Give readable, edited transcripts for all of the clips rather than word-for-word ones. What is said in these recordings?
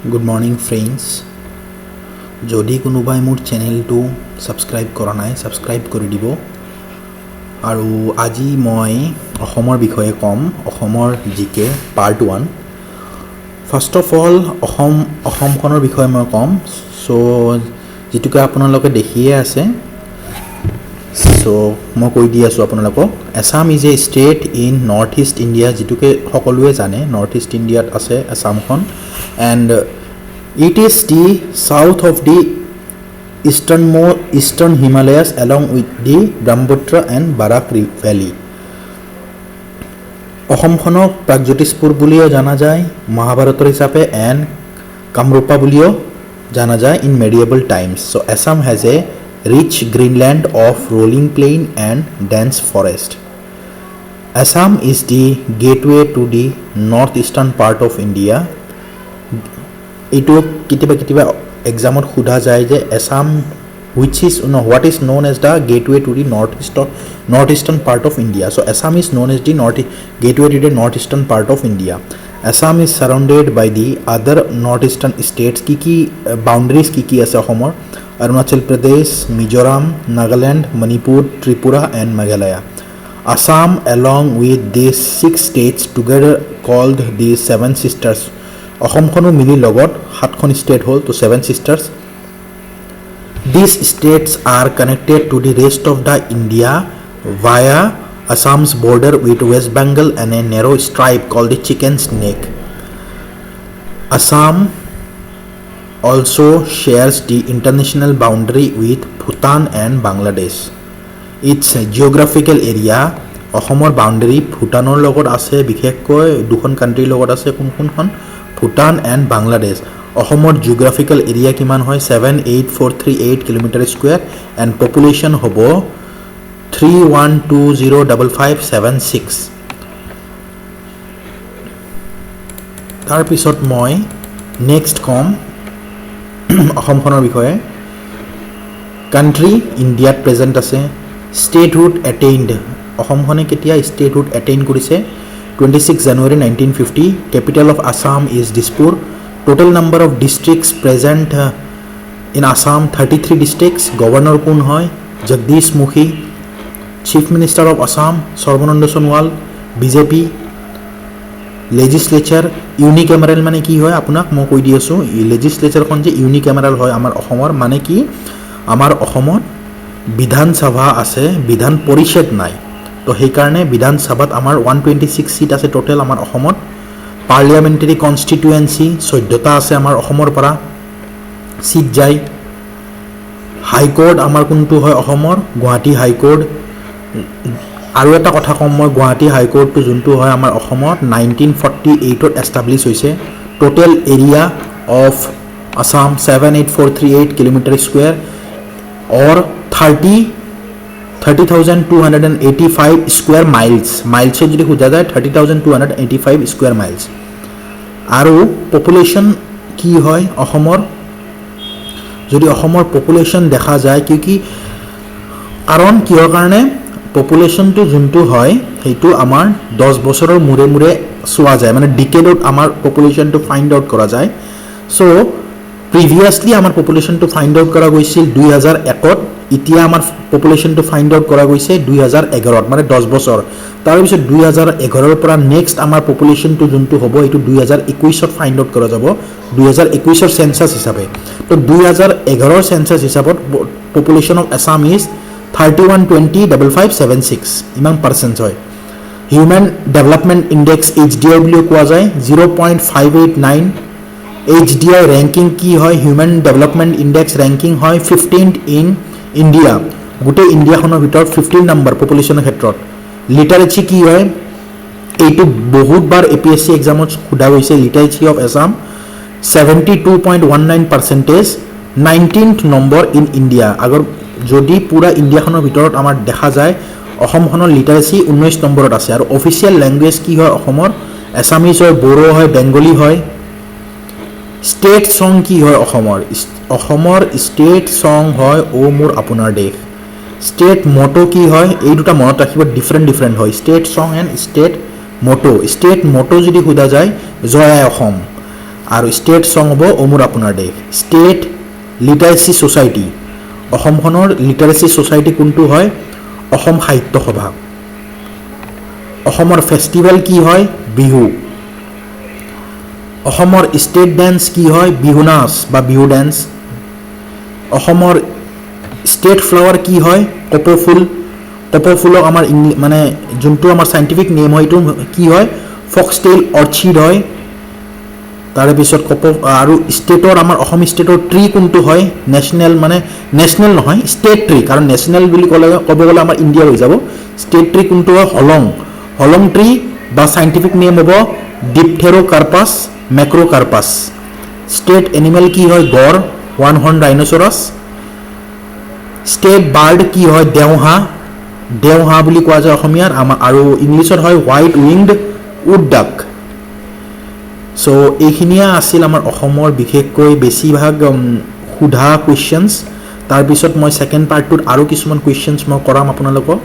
Good morning friends. যদি কোনোবাই মোৰ চেনেলটো সাবস্ক্ৰাইব কৰা নাই সাবস্ক্ৰাইব কৰি দিব আৰু আজি মই অসমৰ বিষয়ে কম অসমৰ জিকে পাৰ্ট 1 ফাৰ্স্ট অফ অল অসমখনৰ বিষয়ে মই কম সো যেটুকে আপোনালোকে দেখিয়ে আছে সো মই কৈ দি আছো আপোনালোকক Assam is a state in north east India যেটুকে সকলোৱে জানে নৰ্থ ইষ্ট ইণ্ডিয়াত আছে আসামখন and it is the south of the eastern Himalayas along with the Brahmaputra and Barak Valley. অসমখনক প্ৰাগজ্যোতিষপুৰ বুলিও জানা যায় মহাভাৰতৰ হিচাপে and কামৰূপা বুলিও জানা যায় in medieval times. So Assam has a rich greenland of rolling plain and dense forest. Assam is the gateway to the northeastern part of India. এইটো কেতিয়াবা এক্সামত সোধা যায় যে Assam which is what is known as the gateway to the northeastern part of India. So Assam is known as the gateway to the northeastern part of India. Assam is surrounded by the other northeastern states কি boundaries কি আছে অসমৰ Arunachal Pradesh, Mizoram, Nagaland, Manipur, Tripura and Meghalaya. Assam along with these 6 states together called the Seven Sisters. অসমখনো মিলি লগত 7খন state হল তো 7 sisters. These states are connected to the rest of the India via Assam's border with West Bengal and a narrow stripe called the chicken snake. Assam also shares the international boundary with Bhutan and Bangladesh. Its geographical area অসমৰ বাউন্ডাৰী ভুটানৰ লগত আছে বিশেষকৈ দুখন কান্ট্ৰিৰ লগত আছে কোনখন Bhutan and Bangladesh. অসমৰ geographical area কিমান হয় 78438 কিলোমিটাৰ স্কয়াৰ and population হ'ব 3120556. তাৰ পিছত মই নেক্সট কম অসমখনৰ বিষয়ে কান্ট্ৰি ইণ্ডিয়াত প্ৰেজেন্ট আছে statehood attained অসমখনে কেতিয়া statehood attain কৰিছে 26 January 1950. Capital of Assam is Dispur. Total number of districts present in Assam 33 districts. Governor কোন হয় Jagdish Mukhi. Chief Minister of Assam Sarbananda Sonowal. BJP. Legislature unicameral মানে কি হয় আপোনাক মই কৈ দি আছো legislature খন যে unicameral হয় আমাৰ অসমৰ মানে কি আমাৰ অসমত বিধান সভা আছে বিধান পৰিষদ নাই তো সেই কাৰণে বিধান সভাত আমাৰ 126 সিট আছে টোটাল আমাৰ অসমত পাৰ্লিয়ামেন্টাৰী কনস্টিটুৱেন্সি 14টা আছে আমাৰ অসমৰ পৰা সিট যায় হাই কোৰ্ট আমাৰ কোনটো হয় অসমৰ গুৱাহাটী হাই কোৰ্ট আৰু এটা কথা কম মই গুৱাহাটী হাই কোৰ্টটো যোনটো হয় আমাৰ অসমত 1948 ত এষ্টাবলিশ হৈছে total area of Assam 78438 kilometre square or 30,285 square miles যদি খুঁজা যায় 30,285 square miles আৰু পপুলেশ্যন কি হয় অসমৰ যদি অসমৰ পপুলেশ্যন দেখা যায় কি কাৰণ কিহৰ কাৰণে পপুলেশ্যনটো যোনটো হয় সেইটো আমাৰ 10 বছৰৰ মূৰে মূৰে চোৱা যায় মানে ডিকেডত আমাৰ পপুলেশ্যনটো ফাইন্ড আউট কৰা যায় সো previously আমাৰ পপুলেশ্যনটো ফাইন্ড আউট কৰা গৈছিল 2001 ত এতিয়া আমাৰ পপুলেশ্যনটো ফাইন্ড আউট কৰা গৈছে 2011 ত মানে 10 বছৰ তাৰ পিছত 2011 ৰ পৰা নেক্সট আমাৰ পপুলেশ্যনটো যোনটো হ'ব এটো 2021 ত ফাইন্ড আউট কৰা যাব 2021 ৰ সেন্সাস হিচাপে তো 2011 ৰ সেন্সাস হিচাপত পপুলেশ্যন অফ আসাম ইজ 31205576 ইমান পাৰ্চেন্ট হয় হিউম্যান ডেভেলপমেন্ট ইনডেক্স HDI বুলি কোৱা যায় 0.589 HDI ranking কি হয় হিউম্যান ডেভেলপমেন্ট ইনডেক্স ranking হয় 15th in India গোটে ইন্ডিয়াখনৰ ভিতৰত 15 নম্বৰ পপুলেশ্যনৰ ক্ষেত্ৰত লিটাৰেচি কি হয় এইটো বহুতবাৰ APSC এক্সামত খুদা হৈছে লিটাৰেচি of Assam 72.19% 19th number in India আগৰ যদি পুৰা ইণ্ডিয়াখনৰ ভিতৰত আমাৰ দেখা যায় অসমখনৰ লিটাৰেচি 19 নম্বৰত আছে আৰু অফিচিয়েল ল্যাঙ্গুৱেজ কি হয় অসমৰ আসামিজ হয় বড়ো হয় বেংগলী হয় স্টেট সং কি হয় অসমৰ স্টেট সং হয় ও মোৰ আপোনাৰ দেশ স্টেট মটো কি হয় এই দুটা মনত ৰাখিব ডিফাৰেন্ট হয় স্টেট সং এন্ড স্টেট মটো যদি খুদা যায় জয় অসম আৰু ষ্টেট সং হ'ব অ মোৰ আপোনাৰ দেশ ষ্টেট লিটাৰেচি ছ'চাইটি অসমখনৰ লিটাৰেচি ছ'চাইটি কোনটো হয় অসম সাহিত্য সভা অসমৰ ফেষ্টিভেল কি হয় বিহু অসমৰ ষ্টেট ডেন্স কি হয় বিহু নাচ বা বিহু ডেন্স অসমৰ ষ্টেট ফ্লাৱাৰ কি হয় কপৌফুল কপৌফুলক আমাৰ মানে যোনটো আমাৰ সাইন্টিফিক নেম হয় এইটো কি হয় ফক্সটেইল অৰ্চিড হয় তাৰে পিছত আৰু ষ্টেটৰ আমাৰ অসম ষ্টেটৰ ট্ৰি কোনটো হয় নেশ্যনেল মানে নেশ্যনেল নহয় ষ্টেট ট্ৰি কাৰণ নেশ্যনেল বুলি ক'ব গ'লে আমাৰ ইণ্ডিয়াৰ হৈ যাব ষ্টেট ট্ৰি কোনটো হয় হলং ট্ৰি বা সাইন্টিফিক নেম হ'ব ডিপথেৰোকাৰ্পাছ মেক্ৰ'কাৰ্পাছ ষ্টেট এনিমেল কি হয় গড় ওৱান হৰ্ন ৰাইন'চৰাছ ষ্টেট বাৰ্ড কি হয় দেওহাঁহ বুলি কোৱা যায় অসমীয়াত আৰু ইংলিছত হয় হোৱাইট উইংড উড ডাক চ' এইখিনিয়ে আছিল আমাৰ অসমৰ বিশেষকৈ বেছিভাগ সোধা কুৱেশ্যনছ তাৰপিছত মই ছেকেণ্ড পাৰ্টটোত আৰু কিছুমান কুৱেশ্যনছ মই কৰাম আপোনালোকক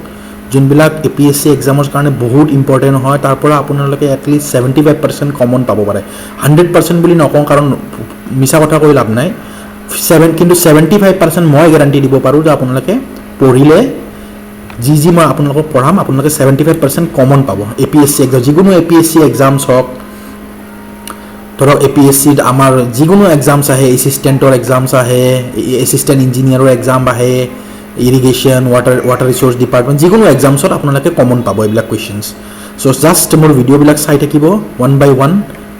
যোনবিলাক APSC এক্সামৰ কাৰণে বহুত ইম্পৰ্টেণ্ট হয় তাৰ পৰা আপোনালোকে এটলিষ্ট 75% কমন পাব পাৰে 100% বুলি নকওঁ কাৰণ মিছা কথা কৈ লাভ নাই কিন্তু 75% মই গেৰাণ্টি দিব পাৰোঁ যে আপোনালোকে পঢ়িলে যি মই আপোনালোকক পঢ়াম আপোনালোকে 75% কমন পাব APSC এক্সাম যিকোনো APSC এক্সামছ হওক ধৰক APSCত আমাৰ যিকোনো এক্সামছ আহে এছিষ্টেণ্টৰ এক্সামছ আহে এছিষ্টেণ্ট ইঞ্জিনিয়াৰৰ এক্সাম আহে ইৰিগেশ্যন ৱাটাৰ ৰিচোৰ্চ ডিপাৰ্টমেণ্ট যিকোনো এক্সামছত আপোনালোকে কমন পাব এইবিলাক কুৱেশ্যনছ চ' জাষ্ট মোৰ ভিডিঅ'বিলাক চাই থাকিব 1 by 1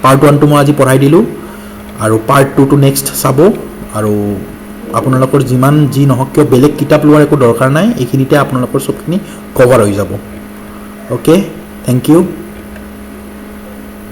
পাৰ্ট 1টো মই আজি পঢ়াই দিলোঁ আৰু পাৰ্ট 2টো নেক্সট চাব আৰু আপোনালোকৰ যিমান যি নহওক কিয় বেলেগ কিতাপ লোৱাৰ একো দৰকাৰ নাই এইখিনিতে আপোনালোকৰ চবখিনি কভাৰ হৈ যাব অ'কে থেংক ইউ